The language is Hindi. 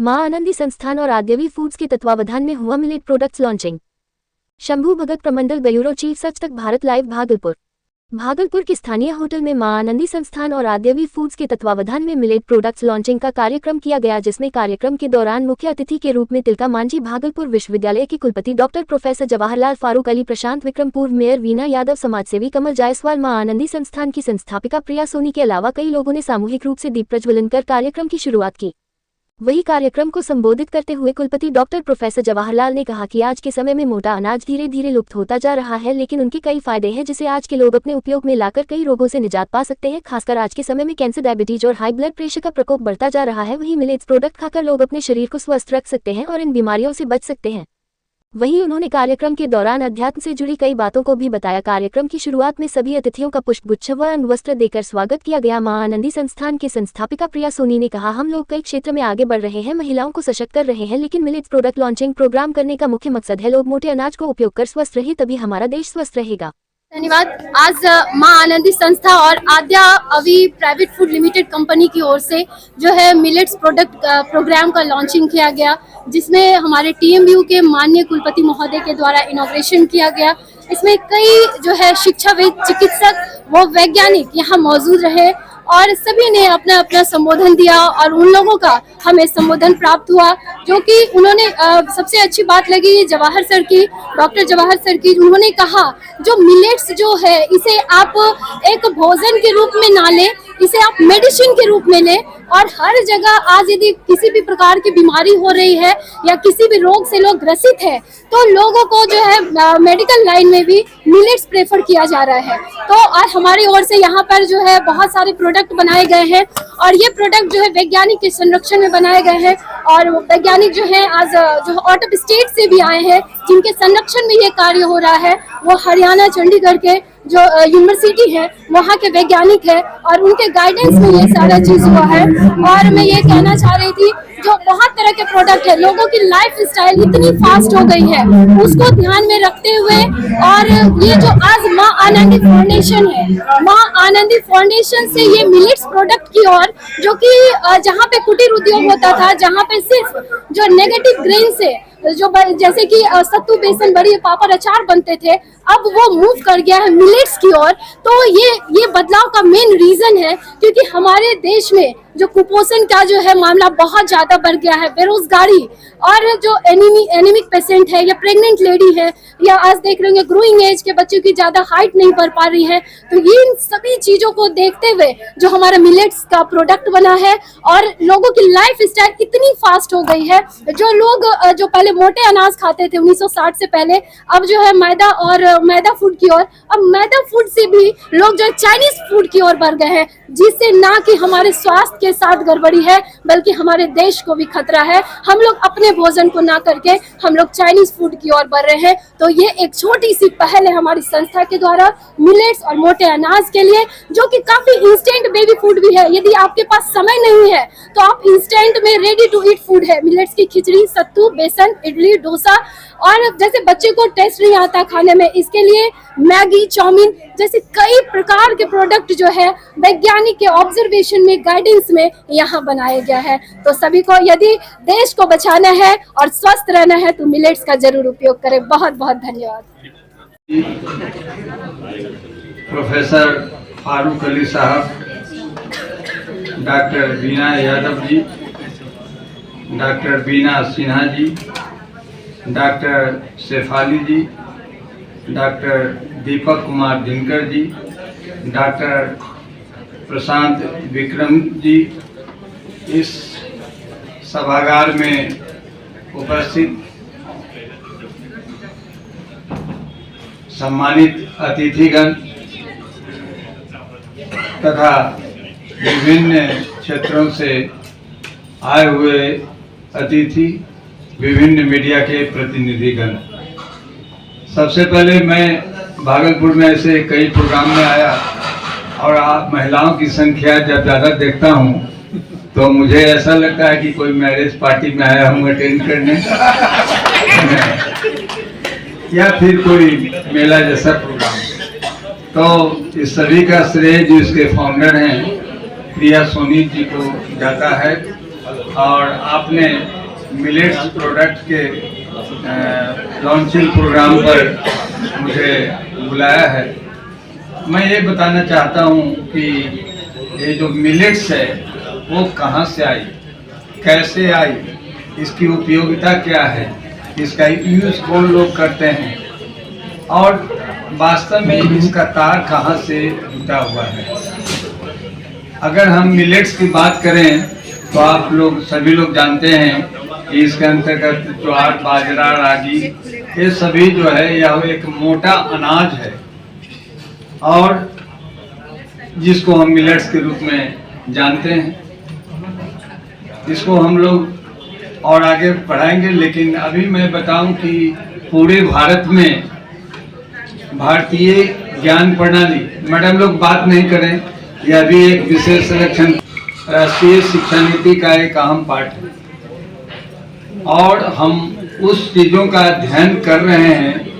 मां आनंदी संस्थान और आद्यवी फूड्स के तत्वावधान में हुआ मिलेट प्रोडक्ट्स लॉन्चिंग। शंभू भगत प्रमंडल ब्यूरो चीफ सच तक भारत लाइव भागलपुर के स्थानीय होटल में मां आनंदी संस्थान और आद्यवी फूड्स के तत्वावधान में मिलेट प्रोडक्ट्स लॉन्चिंग का कार्यक्रम किया गया, जिसमें कार्यक्रम के दौरान मुख्य अतिथि के रूप में तिलका मांझी भागलपुर विश्वविद्यालय के कुलपति डॉक्टर प्रोफेसर जवाहरलाल फारूक अली प्रशांत विक्रम, पूर्व मेयर वीना यादव, समाजसेवी कमल जायसवाल, मां आनंदी संस्थान की संस्थापिका प्रिया सोनी के अलावा कई लोगों ने सामूहिक रूप से दीप प्रज्वलन कर कार्यक्रम की शुरुआत की। वही कार्यक्रम को संबोधित करते हुए कुलपति डॉक्टर प्रोफेसर जवाहरलाल ने कहा कि आज के समय में मोटा अनाज धीरे धीरे लुप्त होता जा रहा है, लेकिन उनके कई फायदे हैं जिसे आज के लोग अपने उपयोग में लाकर कई रोगों से निजात पा सकते हैं। खासकर आज के समय में कैंसर, डायबिटीज और हाई ब्लड प्रेशर का प्रकोप बढ़ता जा रहा है। वही मिलेट्स प्रोडक्ट खाकर लोग अपने शरीर को स्वस्थ रख सकते हैं और इन बीमारियों से बच सकते हैं। वहीं उन्होंने कार्यक्रम के दौरान अध्यात्म से जुड़ी कई बातों को भी बताया। कार्यक्रम की शुरुआत में सभी अतिथियों का पुष्पगुच्छ व अंगवस्त्र देकर स्वागत किया गया। मां आनंदी संस्थान के संस्थापिका प्रिया सोनी ने कहा, हम लोग कई क्षेत्र में आगे बढ़ रहे हैं, महिलाओं को सशक्त कर रहे हैं, लेकिन मिलेट्स प्रोडक्ट लॉन्चिंग प्रोग्राम करने का मुख्य मकसद है लोग मोटे अनाज को उपयोग कर स्वस्थ रहे, तभी हमारा देश स्वस्थ रहेगा। धन्यवाद। आज मां आनंदी संस्था और आद्या अवी प्राइवेट फूड लिमिटेड कंपनी की ओर से जो है मिलेट्स प्रोडक्ट प्रोग्राम का लॉन्चिंग किया गया, जिसमें हमारे टीएमयू के माननीय कुलपति महोदय के द्वारा इनॉग्रेशन किया गया। इसमें कई जो है शिक्षाविद, चिकित्सक व वैज्ञानिक यहाँ मौजूद रहे और सभी ने अपना अपना संबोधन दिया और उन लोगों का हमें संबोधन प्राप्त हुआ, जो कि उन्होंने सबसे अच्छी बात लगी जवाहर सर की, डॉक्टर जवाहर सर की। उन्होंने कहा जो मिलेट्स जो है इसे आप एक भोजन के रूप में ना लें, इसे आप मेडिसिन के रूप में लें और हर जगह आज यदि किसी भी प्रकार की बीमारी हो रही है या किसी भी रोग से लोग ग्रसित है तो लोगों को जो है मेडिकल लाइन में भी मिलेट्स प्रेफर किया जा रहा है। तो आज हमारी ओर से यहाँ पर जो है बहुत सारे प्रोडक्ट बनाए गए हैं और ये प्रोडक्ट जो है वैज्ञानिक के संरक्षण में बनाए गए हैं और वैज्ञानिक जो है आज जो आउट ऑफ स्टेट से भी आए हैं, जिनके संरक्षण में ये कार्य हो रहा है। वो हरियाणा, चंडीगढ़ के जो यूनिवर्सिटी है वहाँ के वैज्ञानिक है और उनके गाइडेंस में ये सारा चीज हुआ है। और मैं ये कहना चाह रही थी, जो बहुत तरह के प्रोडक्ट है, लोगों की लाइफ स्टाइल इतनी फास्ट हो गई है, उसको ध्यान में रखते हुए और ये जो आज मां आनंदी फाउंडेशन है, मां आनंदी फाउंडेशन से ये मिलेट्स प्रोडक्ट की ओर, जो कि जहाँ पे कुटीर उद्योग होता था, जहाँ पे सिर्फ जो नेगेटिव ग्रेन से जो जैसे कि सत्तू, बेसन, बड़ी, पापड़, अचार बनते थे, अब वो मूव कर गया है मिलेट्स की ओर। तो ये बदलाव का मेन रीजन है क्योंकि हमारे देश में जो कुपोषण का जो है मामला बहुत ज्यादा बढ़ गया है, बेरोजगारी और जो एनीमिक पेशेंट है या प्रेग्नेंट लेडी है या आज देख रहे होंगे ग्रोइंग एज के बच्चों की ज्यादा हाइट नहीं बढ़ पा रही है। तो इन सभी चीजों को देखते हुए जो हमारा मिलेट्स का प्रोडक्ट बना है और लोगों की लाइफ स्टाइल इतनी फास्ट हो गई है, जो लोग जो पहले मोटे अनाज खाते थे 1960 से पहले, अब जो है मैदा फूड की ओर, अब मैदा फूड से भी लोग जो चाइनीज फूड की ओर बढ़ गए हैं, जिससे ना कि हमारे स्वास्थ्य के साथ गड़बड़ी है बल्कि हमारे देश को भी खतरा है। हम लोग अपने भोजन को ना करके हम लोग चाइनीज फूड की ओर बढ़ रहे हैं। तो ये एक छोटी सी पहल है हमारी संस्था के द्वारा मिलेट्स और मोटे अनाज के लिए, जो कि काफी इंस्टेंट बेबी फूड भी है। यदि आपके पास समय नहीं है तो आप इंस्टेंट में रेडी टू ईट फूड है, मिलेट्स की खिचड़ी, सत्तू, बेसन, इडली, डोसा। और जैसे बच्चे को टेस्ट नहीं आता खाने में, इसके लिए मैगी, चाउमीन जैसे कई प्रकार के प्रोडक्ट जो है वैज्ञानिक के ऑब्जर्वेशन में, गाइडेंस में यहाँ बनाया गया है। तो सभी को यदि देश को बचाना है और स्वस्थ रहना है तो मिलेट्स का जरूर उपयोग करें। बहुत बहुत धन्यवाद। प्रोफेसर फारूक अली साहब, डॉक्टर वीना यादव जी, डॉक्टर बीना सिन्हा जी, डॉक्टर शेफाली जी, डॉक्टर दीपक कुमार दिनकर जी, डॉक्टर प्रशांत विक्रम जी, इस सभागार में उपस्थित सम्मानित अतिथिगण तथा विभिन्न क्षेत्रों से आए हुए अतिथि, विभिन्न मीडिया के प्रतिनिधिगण, सबसे पहले मैं भागलपुर में ऐसे कई प्रोग्राम में आया और आप महिलाओं की संख्या जब ज़्यादा देखता हूँ तो मुझे ऐसा लगता है कि कोई मैरिज पार्टी में आया हूँ अटेंड करने या फिर कोई मेला जैसा प्रोग्राम। तो इस सभी का श्रेय जो इसके फाउंडर हैं प्रिया सोनी जी को जाता है। और आपने मिलेट्स प्रोडक्ट के लॉन्चिंग प्रोग्राम पर मुझे बुलाया है। मैं ये बताना चाहता हूँ कि ये जो मिलेट्स है वो कहाँ से आई, कैसे आई, इसकी उपयोगिता क्या है, इसका यूज़ कौन लोग करते हैं और वास्तव में इसका तार कहाँ से जुटा हुआ है। अगर हम मिलेट्स की बात करें तो आप लोग सभी लोग जानते हैं कि इसके अंतर्गत ज्वार, बाजरा, रागी ये सभी जो है यह एक मोटा अनाज है और जिसको हम मिलेट्स के रूप में जानते हैं। इसको हम लोग और आगे पढ़ाएंगे, लेकिन अभी मैं बताऊं कि पूरे भारत में भारतीय ज्ञान प्रणाली, मैडम लोग बात नहीं करें, यह भी एक विशेष संरक्षण राष्ट्रीय शिक्षा नीति का एक अहम पार्ट है और हम उस चीज़ों का अध्ययन कर रहे हैं